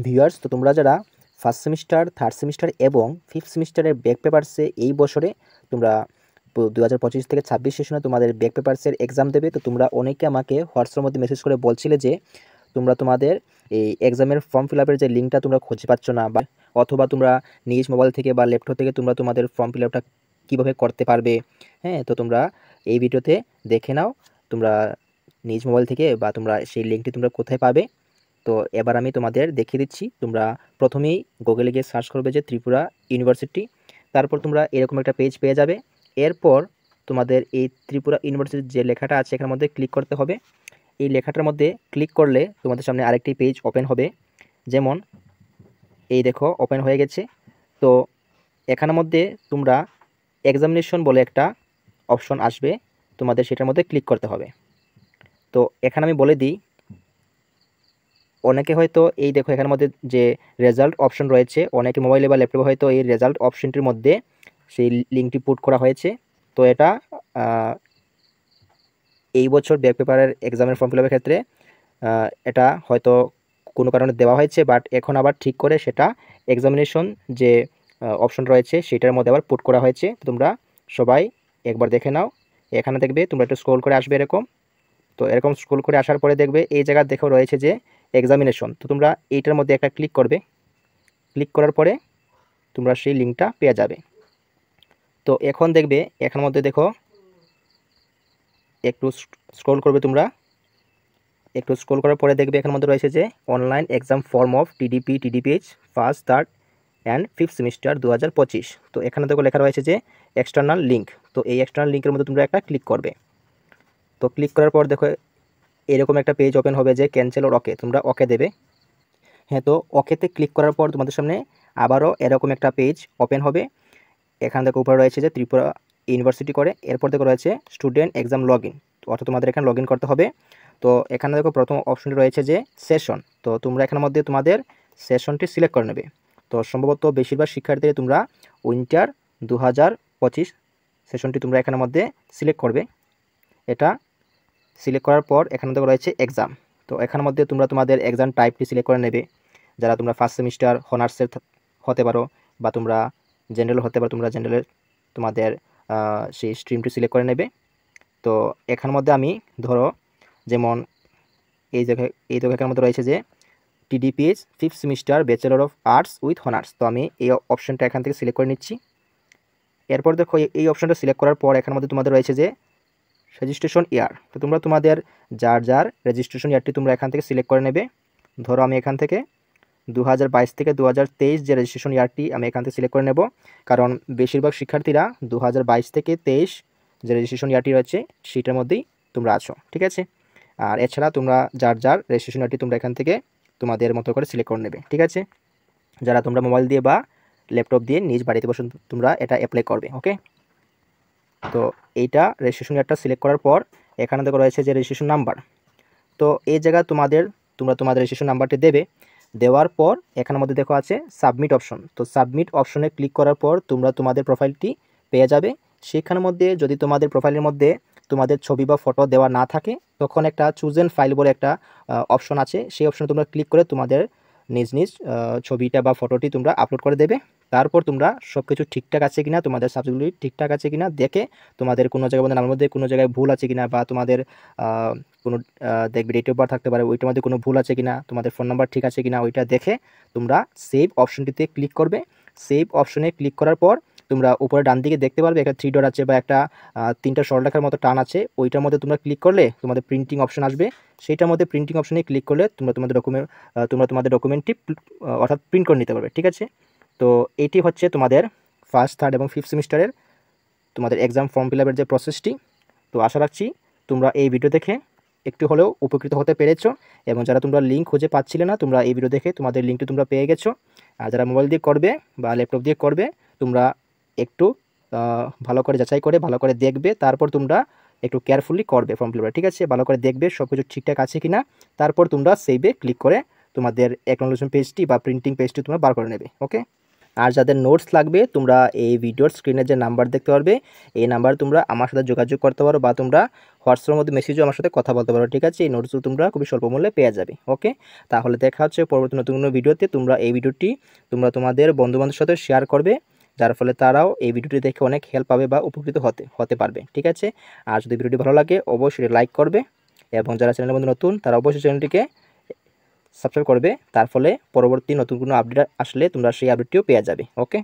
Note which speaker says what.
Speaker 1: Viewers, তো তোমরা যারা ফার্স্ট সেমিস্টার, থার্ড সেমিস্টার এবং ফিফথ সেমিস্টারের ব্যাক পেপারসে এই বছরে তোমরা 2025 থেকে 26 সেশনে তোমাদের ব্যাক পেপারসের এক্সাম দেবে, তো তোমরা অনেকে আমাকে হোয়াটসঅ্যাপের মধ্যে মেসেজ করে বলছিলে যে তোমরা তোমাদের এই এক্সামের ফর্ম ফিল আপের যে লিঙ্কটা তোমরা খুঁজে পাচ্ছ না, বা অথবা তোমরা নিজ মোবাইল থেকে বা ল্যাপটপ থেকে তোমরা তোমাদের ফর্ম ফিল আপটা কীভাবে করতে পারবে। হ্যাঁ, তো তোমরা এই ভিডিওতে দেখে নাও তোমরা নিজ মোবাইল থেকে, বা তোমরা সেই লিঙ্কটি তোমরা কোথায় পাবে। তো এবার আমি তোমাদের দেখিয়ে দিচ্ছি। তোমরা প্রথমেই গুগলে গিয়ে সার্চ করবে যে ত্রিপুরা ইউনিভার্সিটি, তারপর তোমরা এরকম একটা পেজ পেয়ে যাবে। এরপর তোমাদের এই ত্রিপুরা ইউনিভার্সিটির যে লেখাটা আছে এখানের মধ্যে ক্লিক করতে হবে। এই লেখাটার মধ্যে ক্লিক করলে তোমাদের সামনে আরেকটি পেজ ওপেন হবে, যেমন এই দেখো ওপেন হয়ে গেছে। তো এখানের মধ্যে তোমরা এক্সামিনেশন বলে একটা অপশন আসবে, তোমাদের সেটার মধ্যে ক্লিক করতে হবে। তো এখানে আমি বলে দিই, অনেকে হয়তো এই দেখো এখানের মধ্যে যে রেজাল্ট অপশন রয়েছে, অনেকে মোবাইলে বা ল্যাপটপে হয়তো এই রেজাল্ট অপশনটির মধ্যে সেই লিঙ্কটি পুট করা হয়েছে। তো এটা এই বছর ব্যাক পেপারের এক্সামের ফর্ম ফিল আপের ক্ষেত্রে এটা হয়তো কোনো কারণে দেওয়া হয়েছে, বাট এখন আবার ঠিক করে সেটা এক্সামিনেশন যে অপশন রয়েছে সেটার মধ্যে আবার পুট করা হয়েছে। তোমরা সবাই একবার দেখে নাও। এখানে দেখবে তোমরা একটু স্ক্রল করে আসবে এরকম। তো এরকম স্ক্রল করে আসার পরে দেখবে এই জায়গা দেখো রয়েছে যে এক্সামিনেশন। তো তোমরা এইটার মধ্যে একটা ক্লিক করবে। ক্লিক করার পরে তোমরা সেই লিঙ্কটা পেয়ে যাবে। তো এখন দেখবে এখানের মধ্যে দেখো একটু স্ক্রল করবে তোমরা। একটু স্ক্রল করার পরে দেখবে এখানের মধ্যে রয়েছে যে online exam form of TDPH first, third and fifth semester 2025। তো এখানে দেখো লেখা রয়েছে যে এক্সটার্নাল লিঙ্ক। তো এই এক্সটার্নাল লিঙ্কের মধ্যে তোমরা একটা ক্লিক করবে। তো ক্লিক করার পর দেখো এরকম একটা পেজ ওপেন হবে যে ক্যান্সেল ওর ওকে, তোমরা ওকে দেবে। হ্যাঁ, তো ওকেতে ক্লিক করার পর তোমাদের সামনে আবারও এরকম একটা পেজ ওপেন হবে। এখান থেকে উপরে রয়েছে যে ত্রিপুরা ইউনিভার্সিটি করে, এরপর দেখো রয়েছে স্টুডেন্ট এক্সাম লগ ইন, অর্থাৎ তোমাদের এখানে লগ ইন করতে হবে। তো এখানে দেখো প্রথম অপশনটি রয়েছে যে সেশন। তো তোমরা এখানের মধ্যে তোমাদের সেশনটি সিলেক্ট করে নেবে। তো সম্ভবত বেশিরভাগ শিক্ষার্থীরা তোমরা উইন্টার 2025 সেশনটি তোমরা এখানের মধ্যে সিলেক্ট করবে। এটা সিলেক্ট করার পর এখানে দেখো রয়েছে এক্সাম। তো এখানের মধ্যে তোমরা তোমাদের এক্সাম টাইপটি সিলেক্ট করে নেবে। যারা তোমরা ফার্স্ট সেমিস্টার অনার্সের হতে পারো, বা তোমরা জেনারেল হতে পারো, তোমরা জেনারেল তোমাদের সেই স্ট্রিমটি সিলেক্ট করে নেবে। তো এখানের মধ্যে আমি ধরো যেমন এই জায়গায় এখানের মধ্যে রয়েছে যে TDPH fifth semester bachelor of arts with honours. তো আমি এই অপশনটা এখান থেকে সিলেক্ট করে নিচ্ছি। এরপর দেখো এই অপশনটা সিলেক্ট করার পর এখানের মধ্যে তোমাদের রয়েছে যে রেজিস্ট্রেশন ইয়ার। তো তোমরা তোমাদের যার রেজিস্ট্রেশন ইয়ারটি তোমরা এখান থেকে সিলেক্ট করে নেবে। ধরো আমি এখান থেকে 2022 থেকে 2023 যে রেজিস্ট্রেশন ইয়ারটি আমি এখান থেকে সিলেক্ট করে নেব, কারণ বেশিরভাগ শিক্ষার্থীরা 2022 থেকে 23 যে রেজিস্ট্রেশন ইয়ারটি রয়েছে সেটার মধ্যেই তোমরা আছো, ঠিক আছে। আর এছাড়া তোমরা যার রেজিস্ট্রেশন ইয়ারটি তোমরা এখান থেকে তোমাদের মতো করে সিলেক্ট করে নেবে, ঠিক আছে। যারা তোমরা মোবাইল দিয়ে বা ল্যাপটপ দিয়ে নিজ বাড়িতে বসে তোমরা এটা অ্যাপ্লাই করবে, ওকে। তো এইটা রেজিস্ট্রেশন ইয়ারটা সিলেক্ট করার পর এখানে দেখো রয়েছে যে রেজিস্ট্রেশন নাম্বার। তো এই জায়গায় তোমরা তোমাদের রেজিস্ট্রেশন নাম্বারটি দেবে। দেওয়ার পর এখানের মধ্যে দেখো আছে সাবমিট অপশন। তো সাবমিট অপশনে ক্লিক করার পর তোমরা তোমাদের প্রোফাইলটি পেয়ে যাবে। সেখানের মধ্যে যদি তোমাদের প্রোফাইলের মধ্যে তোমাদের ছবি বা ফটো দেওয়া না থাকে, তখন একটা চুজ এন্ড ফাইল বলে একটা অপশন আছে, সেই অপশনে তোমরা ক্লিক করে তোমাদের নিজ ছবিটা বা ফটোটি তোমরা আপলোড করে দেবে। তারপর তোমরা সব কিছু ঠিকঠাক আছে কিনা, তোমাদের সাবজেক্টগুলি ঠিকঠাক আছে কিনা দেখে, তোমাদের কোনো জায়গায় মধ্যে নামের মধ্যে কোনো জায়গায় ভুল আছে কিনা, বা তোমাদের কোনো দেখবে ডেট অফ বার্থ থাকতে পারে, ওইটার মধ্যে কোনো ভুল আছে কিনা, তোমাদের ফোন নাম্বার ঠিক আছে কিনা, ওইটা দেখে তোমরা সেভ অপশনটিতে ক্লিক করবে। সেভ অপশনে ক্লিক করার পর তোমরা উপরে ডান দিকে দেখতে পারবে একটা 3 ডট আছে, বা একটা 3টা সরলরেখার মতো টান আছে, ওইটার মধ্যে তোমরা ক্লিক করলে তোমাদের প্রিন্টিং অপশন আসবে। সেইটার মধ্যে প্রিন্টিং অপশনে ক্লিক করলে তোমরা তোমাদের ডকুমেন্টটি অর্থাৎ প্রিন্ট করে নিতে পারবে, ঠিক আছে। তো এটি হচ্ছে তোমাদের ফার্স্ট, থার্ড এবং ফিফথ সেমিস্টারের তোমাদের এক্সাম ফর্ম ফিল আপের যে প্রসেসটি। তো আশা রাখছি তোমরা এই ভিডিও দেখে একটু হলেও উপকৃত হতে পেরেছো, এবং যারা তোমরা লিঙ্ক খুঁজে পাচ্ছিলে না, তোমরা এই ভিডিও দেখে তোমাদের লিঙ্কটি তোমরা পেয়ে গেছো। আর যারা মোবাইল দিয়ে করবে বা ল্যাপটপ দিয়ে করবে, তোমরা একটু ভালো করে যাচাই করে ভালো করে দেখবে, তারপর তোমরা একটু কেয়ারফুলি করবে ফর্ম ফিল আপ, ঠিক আছে। ভালো করে দেখবে সব কিছু ঠিকঠাক আছে কিনা, তারপর তোমরা সেভে ক্লিক করে তোমাদের অ্যাকনোলেজমেন্ট পেজটি বা প্রিন্টিং পেজটি তোমরা বার করে নেবে, ওকে। আর যাদের নোটস লাগবে তোমরা এই ভিডিওর স্ক্রিনে যে নাম্বার দেখতে পারবে এই নাম্বারে তোমরা আমার সাথে যোগাযোগ করতে পারো বা তোমরা হোয়াটসঅ্যাপের মধ্যে মেসেজও আমার সাথে কথা বলতে পারো, ঠিক আছে? এই নোটসগুলো তোমরা খুবই স্বল্প মূল্যে পেয়ে যাবে। ওকে, তাহলে দেখা হচ্ছে পরবর্তী নতুন কোনো ভিডিওতে। তোমরা এই ভিডিওটি তোমরা তোমাদের বন্ধুবান্ধবের সাথে শেয়ার করবে, যার ফলে তারাও এই ভিডিওটি দেখে অনেক হেল্প পাবে বা উপকৃত হতে পারবে, ঠিক আছে? আর যদি ভিডিওটি ভালো লাগে অবশ্যই লাইক করবে, এবং যারা চ্যানেলের মধ্যে নতুন তারা অবশ্যই চ্যানেলটিকে সাবস্ক্রাইব করবে, তার ফলে পরবর্তী নতুন কোনো আপডেট আসলে তোমরা সেই আপডেটটিও পেয়ে যাবে। ওকে।